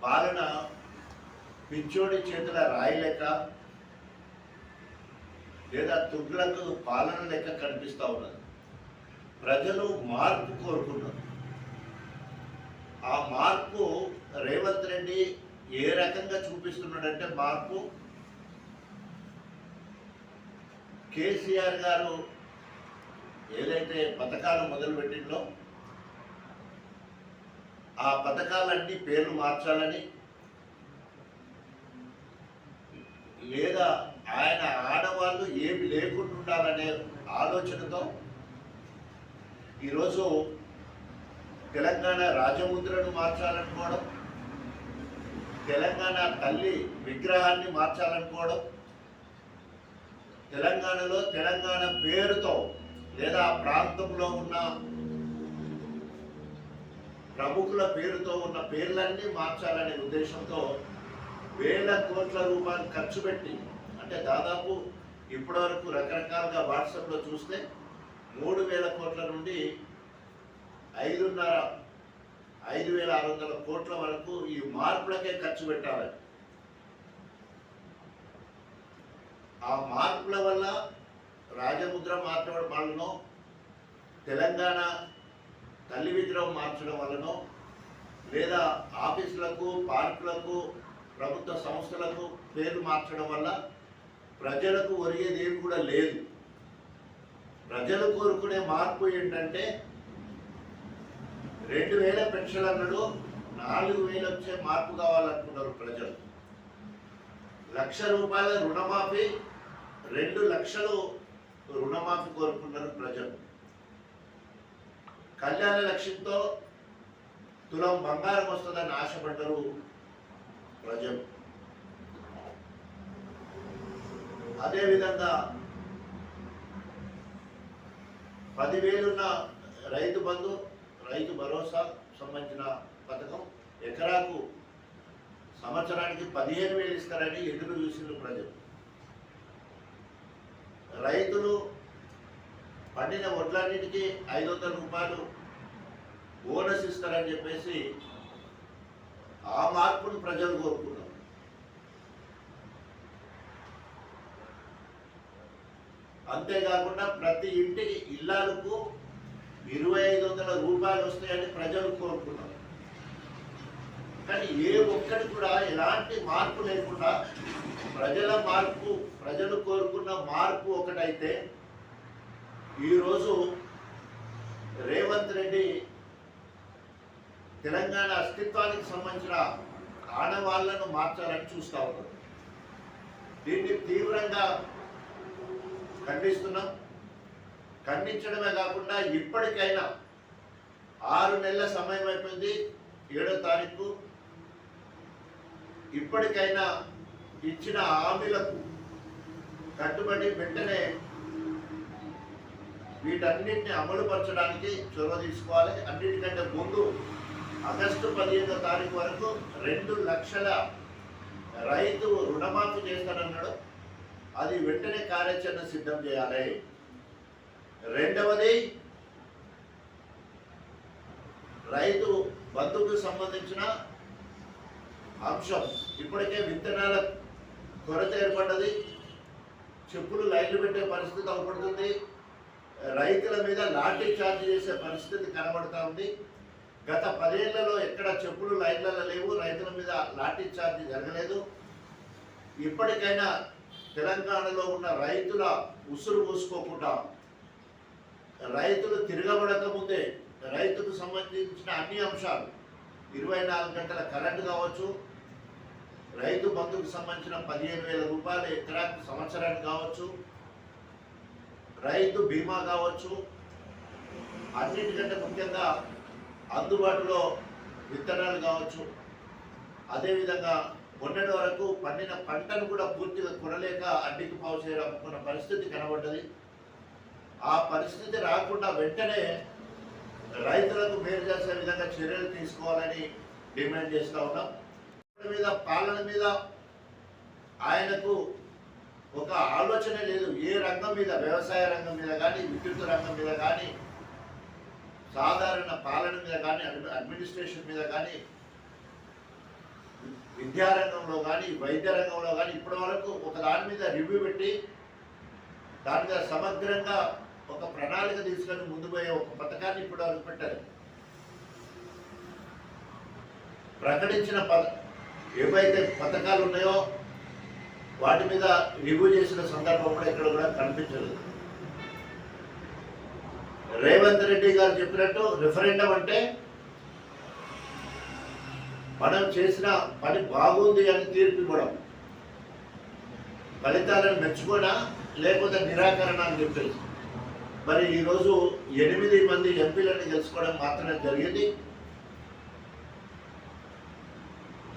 పాలన పిచ్చోడి చేతుల రాయలేక లేదా తుగ్లకు పాలన లెక్క కనిపిస్తూ ఉన్నది. ప్రజలు మార్పు కోరుకున్నారు. ఆ మార్పు రేవంత్ రెడ్డి ఏ రకంగా చూపిస్తున్నాడంటే మార్పు కేసీఆర్ గారు ఏదైతే పథకాలు మొదలుపెట్టిందో ఆ పథకాలన్నీ పేర్లు మార్చాలని లేదా ఆయన ఆడవాళ్ళు ఏమి లేకుండా ఉండాలనే ఆలోచనతో ఈరోజు తెలంగాణ రాజముద్రను మార్చాలనుకోవడం, తెలంగాణ తల్లి విగ్రహాన్ని మార్చాలనుకోవడం, తెలంగాణలో తెలంగాణ పేరుతో లేదా ఆ ప్రాంతంలో ఉన్న ప్రముఖుల పేరుతో ఉన్న పేర్లన్నీ మార్చాలనే ఉద్దేశంతో వేల కోట్ల రూపాయలు ఖర్చు పెట్టి, అంటే దాదాపు ఇప్పటివరకు రకరకాలుగా వాట్సాప్లో చూస్తే 3,000 కోట్ల నుండి 5,600 కోట్ల వరకు ఈ మార్పులకే ఖర్చు పెట్టాలి. ఆ మార్పుల వల్ల రాజముద్ర మార్చడం వల్లనో, తెలంగాణ తల్లి విగ్రహం మార్చడం వల్లనో, లేదా ఆఫీసులకు, పార్కులకు, ప్రభుత్వ సంస్థలకు పేర్లు మార్చడం వల్ల ప్రజలకు ఒరిగేది ఏమి కూడా లేదు. ప్రజలు కోరుకునే మార్పు ఏంటంటే 2,000 పెన్షన్ అన్నాడు, 4,000 వచ్చే మార్పు కావాలనుకున్నారు ప్రజలు. 1,00,000 రూపాయల రుణమాఫీ, 2 లక్షలు రుణమాఫీ కోరుకున్నారు ప్రజలు. కళ్యాణ లక్ష్యంతో తులం బంగారం వస్తుందని ఆశపడ్డారు ప్రజలు. అదేవిధంగా 10,000 ఉన్న రైతు బంధు, రైతు భరోసా సంబంధించిన పథకం ఎకరాకు సంవత్సరానికి 15,000 ఇస్తారని ఎదురు చూసిన ప్రజలు. రైతులు పండిన వడ్లన్నిటికీ 500 రూపాయలు బోనస్ ఇస్తారని చెప్పేసి ఆ మార్పును ప్రజలు కోరుకున్నారు. అంతేకాకుండా ప్రతి ఇంటికి ఇళ్లకు 2,500 రూపాయలు వస్తాయని ప్రజలు కోరుకున్నారు. కానీ ఏ ఒక్కటి కూడా ఎలాంటి మార్పు లేకుండా ప్రజలు కోరుకున్న మార్పు ఒకటైతే, ఈరోజు రేవంత్ రెడ్డి తెలంగాణ అస్తిత్వానికి సంబంధించిన ఆడవాళ్లను మార్చాలని చూస్తూ ఉన్నారు. దీన్ని తీవ్రంగా ఖండిస్తున్నాం. ఖండించడమే కాకుండా ఇప్పటికైనా 6 నెలల సమయం అయిపోయింది, 7వ తారీఖు. ఇప్పటికైనా ఇచ్చిన హామీలకు కట్టుబడి వెంటనే వీటన్నిటిని అమలుపరచడానికి చొరవ తీసుకోవాలి. అన్నిటికంటే ముందు ఆగస్టు 15వ తారీఖు వరకు 2 లక్షల రైతు రుణమాఫీ చేస్తానన్నాడు. అది వెంటనే కార్యాచరణ సిద్ధం చేయాలి. రెండవది, రైతు బంధుకు సంబంధించిన అంశం. ఇప్పటికే విత్తనాల కొరత ఏర్పడ్డది, చెప్పులు లైన్లు పెట్టే పరిస్థితి అవపడుతుంది, రైతుల మీద లాఠీ చార్జ్ చేసే పరిస్థితి కనబడుతూ ఉంది. గత 10 ఏళ్లలో ఎక్కడ చెప్పులు లైన్లలో లేవు, రైతుల మీద లాఠీ చార్జ్ జరగలేదు. ఇప్పటికైనా తెలంగాణలో ఉన్న రైతుల ఉసురు పోసుకోకుండా, రైతులు తిరగబడక ముందే రైతుకు సంబంధించిన అన్ని అంశాలు, 24 గంటల కరెంటు కావచ్చు, రైతు బంధుకు సంబంధించిన 15,000 రూపాయలు ఎకరాకు సంవత్సరానికి కావచ్చు, రైతు బీమా కావచ్చు, అన్నిటికంటే ముఖ్యంగా అందుబాటులో విత్తనాలు కావచ్చు. అదేవిధంగా మొన్నటి వరకు పండిన పంటను కూడా పూర్తిగా కొనలేక అడ్డికి పావు చేయాలనుకున్న పరిస్థితి కనబడ్డది. ఆ పరిస్థితి రాకుండా వెంటనే రైతులకు మేలు చేసే విధంగా చర్యలు తీసుకోవాలని డిమాండ్ చేస్తూ ఉన్నాం. పాలన మీద ఆయనకు ఒక ఆలోచన లేదు. ఏ రంగం మీద, వ్యవసాయ రంగం మీద కానీ, విద్యుత్ రంగం మీద కానీ, సాధారణ పాలన మీద కానీ, అడ్మినిస్ట్రేషన్ మీద కానీ విద్యారంగంలో కానీ వైద్య రంగంలో కానీ ఇప్పటి వరకు ఒక దాని మీద రివ్యూ పెట్టి దాని మీద సమగ్రంగా ఒక ప్రణాళిక తీసుకొని ముందు పోయే ఒక పథకాన్ని ఇప్పటి వరకు పెట్టారు. ప్రకటించిన ఏవైతే పథకాలు ఉన్నాయో వాటి మీద రివ్యూ చేసిన సందర్భం కూడా ఇక్కడ కూడా కనిపించలేదు. రేవంత్ రెడ్డి గారు చెప్పినట్టు రిఫరెండం అంటే మనం చేసిన పని బాగుంది అని తీర్పు ఇవ్వడం, ఫలితాలను మెచ్చుకోనా లేకపోతే నిరాకరణ అని చెప్పేసి. మరి ఈరోజు 8 మంది ఎంపీలను గెలుచుకోవడం మాత్రమే జరిగింది.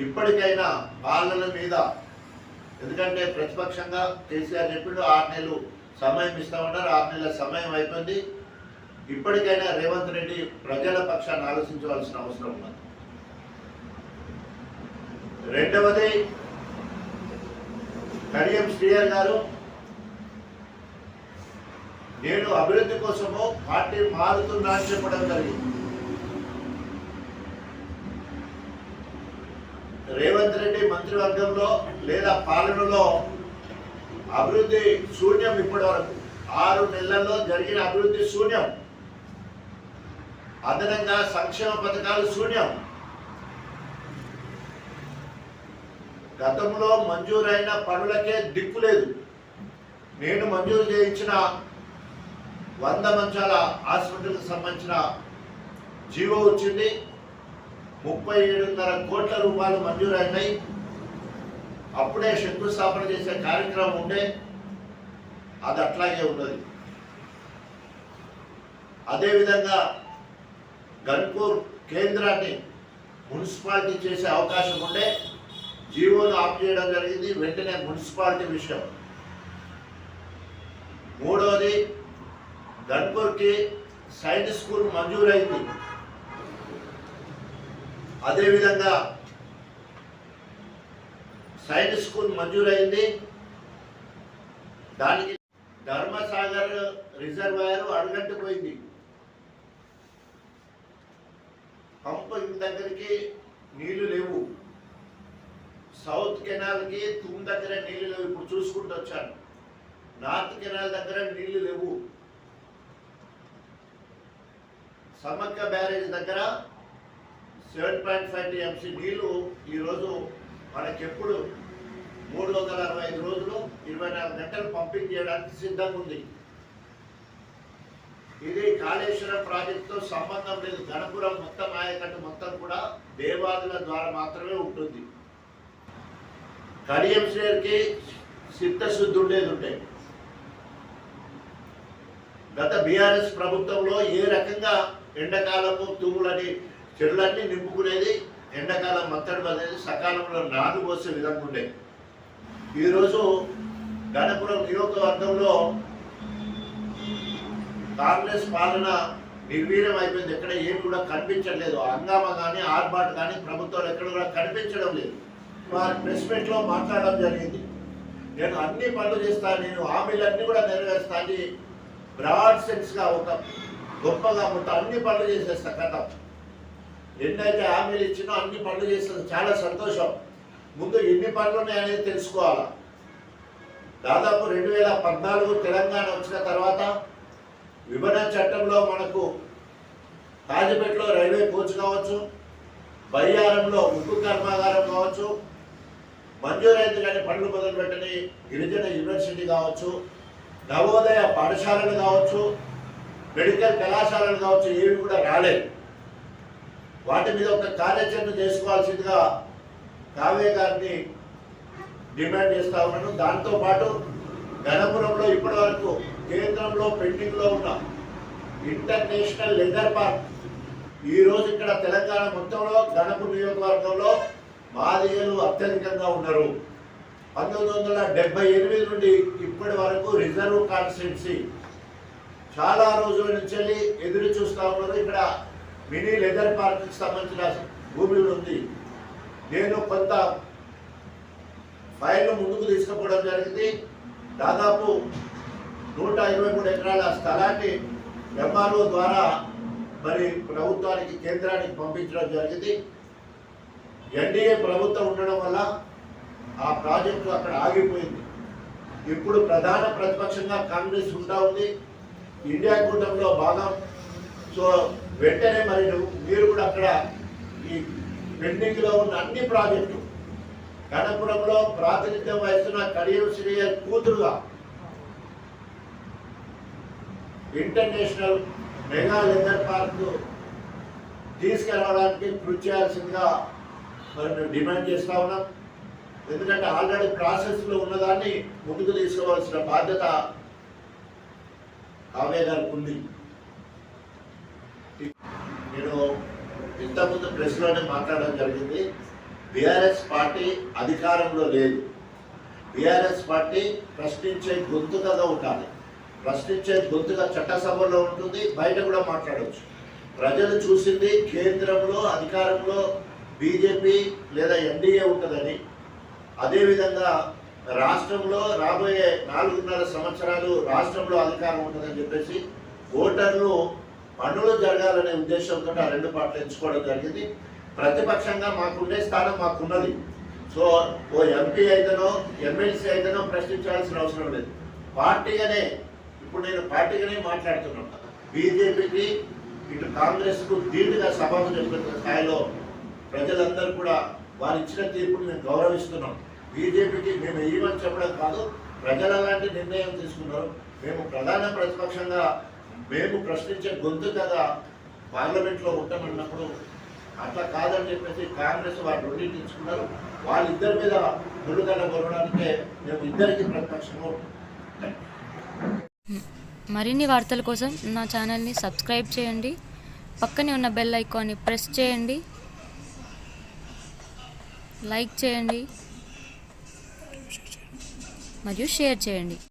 ఇప్పటికైనా పాలన మీద, ఎందుకంటే ప్రతిపక్షంగా కేసీఆర్ చెప్పిండు 6 నెలలు సమయం ఇస్తామన్నారు, 6 నెలల సమయం అయిపోయింది. ఇప్పటికైనా రేవంత్ రెడ్డి ప్రజల పక్షాన్ని ఆలోచించవలసిన అవసరం ఉన్నది. రెండవది, కడియం శ్రీహరి గారు నేను అభివృద్ధి కోసము పార్టీ మారుతున్నా అని చెప్పడం జరిగింది. రేవంత్ రెడ్డి మంత్రివర్గంలో లేదా పాలనలో అభివృద్ధి శూన్యం. ఇప్పటి వరకు 6 నెలల్లో జరిగిన అభివృద్ధి శూన్యం. అదనంగా సంక్షేమ పథకాలు శూన్యం. గతంలో మంజూరైన పనులకే దిక్కు లేదు. నేను మంజూరు చేయించిన 100 మంచాల హాస్పిటల్కి సంబంధించిన జీవో వచ్చింది. 37.5 కోట్ల రూపాయలు మంజూరైనాయి. అప్పుడే శంకుస్థాపన చేసే కార్యక్రమం ఉండే, అది అట్లాగే ఉన్నది. అదేవిధంగా గన్పూర్ కేంద్రాన్ని మున్సిపాలిటీ చేసే అవకాశం ఉండే, జీవోను ఆఫ్ చేయడం జరిగింది. వెంటనే మున్సిపాలిటీ విషయం. మూడవది, గన్పూర్కి సైన్స్ స్కూల్ మంజూరైంది. అదేవిధంగా సైన్స్ స్కూల్ మంజూరైంది. దానికి ధర్మసాగర్ రిజర్వాయర్ అడుగంటిపోయింది. పంపింగ్ దగ్గరికి నీళ్లు లేవు. సౌత్ కెనాల్కి తుమ్ దగ్గర నీళ్లు లేవు. ఇప్పుడు చూసుకుంటూ వచ్చాను. నార్త్ కెనాల్ దగ్గర నీళ్లు లేవు. సమ్మక్క బ్యారేజ్ దగ్గర 7.5 TMC నీళ్లు ఈరోజు మనకెప్పుడు 365 రోజులు 24 గంటలు పంపింగ్ చేయడానికి సిద్ధంగా ఉంది. ఇది కాళేశ్వరం ప్రాజెక్టుతో సంబంధం లేదు. గణపురం మొత్తం ఆయకట్టు మొత్తం కూడా దేవాదుల ద్వారా మాత్రమే ఉంటుంది. కడియం శ్రేయర్కి చిత్తశుద్ధి ఉండేది ఉంటే గత బీఆర్ఎస్ ప్రభుత్వంలో ఏ రకంగా ఎండాకాలము తూములని చెరువులన్నీ నింపుకునేది, ఎండాకాలం మత్తడి పడేది, సకాలంలో నాటు పోసే విధంగా ఉండేది. ఈరోజు గణపురం నియోజకవర్గంలో కాంగ్రెస్ పాలన నిర్వీర్యం అయిపోయింది. ఎక్కడ ఏమి కూడా కనిపించట్లేదు. హంగామా కానీ ఆర్బాట్ కానీ ప్రభుత్వాలు ఎక్కడ కూడా కనిపించడం లేదు. వారి ప్రెస్ మీట్లో మాట్లాడడం జరిగింది. నేను అన్ని పనులు చేస్తాను, నేను హామీలన్నీ కూడా నెరవేరుస్తా అని బ్రాడ్ సెన్స్గా ఒక గొప్పగా మొత్తం అన్ని పనులు చేసేస్తా కథ. ఎన్నైతే హామీలు ఇచ్చినో అన్ని పనులు చేస్తుంది. చాలా సంతోషం. ముందు ఎన్ని పనులు ఉన్నాయనేది తెలుసుకోవాలా. దాదాపు 2014 తెలంగాణ వచ్చిన తర్వాత విభజన చట్టంలో మనకు కాజీపేటలో రైల్వే కోచ్ కావచ్చు, బయ్యారంలో ఉక్కు కర్మాగారం కావచ్చు, మంజూరైతే కానీ పనులు మొదలుపెట్టని గిరిజన యూనివర్సిటీ కావచ్చు, నవోదయ పాఠశాలలు కావచ్చు, మెడికల్ కళాశాలలు కావచ్చు, ఏవి కూడా రాలేదు. వాటి మీద ఒక కార్యాచరణ చేసుకోవాల్సిందిగా కావ్య గారిని డిమాండ్ చేస్తా ఉన్నాను. దాంతోపాటు గణపురంలో ఇప్పటి వరకు కేంద్రంలో పెండింగ్లో ఉన్న ఇంటర్నేషనల్ లెదర్ పార్క్ ఈరోజు ఇక్కడ తెలంగాణ మొత్తంలో గణపూర్ నియోజకవర్గంలో మాదిగలు అత్యధికంగా ఉన్నారు. 1978 నుండి ఇప్పటి వరకు రిజర్వ్ కాన్స్టిట్యున్సీ చాలా రోజుల నుంచి ఎదురు చూస్తూ ఉన్నారు. ఇక్కడ మినీ లెదర్ పార్క్కి సంబంధించిన భూమి ఉంది. నేను కొంత ఫైల్ను ముందుకు తీసుకుపోవడం జరిగింది. దాదాపు 123 ఎకరాల స్థలాన్ని ఎంఆర్ఓ ద్వారా మరి ప్రభుత్వానికి కేంద్రానికి పంపించడం జరిగింది. ఎన్డీఏ ప్రభుత్వం ఉండడం వల్ల ఆ ప్రాజెక్టు అక్కడ ఆగిపోయింది. ఇప్పుడు ప్రధాన ప్రతిపక్షంగా కాంగ్రెస్ ఉంటా ఉంది, ఇండియా కూటమిలో భాగం. సో వెంటనే మరి మీరు కూడా అక్కడ ఈ పెండింగ్లో ఉన్న అన్ని ప్రాజెక్టులు, గణపురంలో ప్రాతినిధ్యం వహిస్తున్న కడియం శ్రీయర్ కూతురుగా ఇంటర్నేషనల్ మెగా లెదర్ పార్క్ తీసుకురావడానికి కృషి చేయాల్సిందిగా మరి మేము డిమాండ్ చేస్తూ ఉన్నాం. ఎందుకంటే ఆల్రెడీ ప్రాసెస్లో ఉన్నదాన్ని ముందుకు తీసుకోవాల్సిన బాధ్యత కావ్య గారికి ఉంది. నేను ఇంతకుముందు ప్రెస్లోనే మాట్లాడడం జరిగింది. బీఆర్ఎస్ పార్టీ అధికారంలో లేదు. బీఆర్ఎస్ పార్టీ ప్రశ్నించే గొంతుకగా ఉండాలి. ప్రశ్నించే గొంతుగా చట్టసభలో ఉంటుంది, బయట కూడా మాట్లాడవచ్చు. ప్రజలు చూసింది కేంద్రంలో అధికారంలో బీజేపీ లేదా ఎన్డీఏ ఉంటుందని, అదేవిధంగా రాష్ట్రంలో రాబోయే 4.5 సంవత్సరాలు రాష్ట్రంలో అధికారం ఉంటుందని చెప్పేసి ఓటర్లు పనులు జరగాలనే ఉద్దేశంతో ఆ రెండు పార్టీలు ఎంచుకోవడం జరిగింది. ప్రతిపక్షంగా మాకుండే స్థానం మాకున్నది. సో ఓ ఎంపీ అయితేనో ఎమ్మెల్సీ అయితేనో ప్రశ్నించాల్సిన అవసరం లేదు. పార్టీగానే ఇప్పుడు నేను పార్టీగానే మాట్లాడుతున్నాను. బీజేపీకి ఇటు కాంగ్రెస్కు ధీటుగా సభకు చెప్పిన స్థాయిలో ప్రజలందరూ కూడా వారు ఇచ్చిన తీర్పును మేము గౌరవిస్తున్నాం. బీజేపీకి మేము ఏమని చెప్పడం కాదు, ప్రజలు అలాంటి నిర్ణయం తీసుకున్నారు. మేము ప్రధాన ప్రతిపక్షంగా మేము ప్రశ్నించే గొంతుగా పార్లమెంట్లో ఉంటామన్నప్పుడు అట్లా కాదని చెప్పేసి కాంగ్రెస్ వారు రెండింటి తీసుకున్నారు. వాళ్ళిద్దరి మీద గురుగన కొనడానికే మేము ఇద్దరికి ప్రతిపక్షంగా ఉంటాం. మరిన్ని వార్తల కోసం నా ఛానల్ని సబ్స్క్రైబ్ చేయండి, పక్కనే ఉన్న బెల్ ఐకాన్ని ప్రెస్ చేయండి, లైక్ చేయండి మరియు షేర్ చేయండి.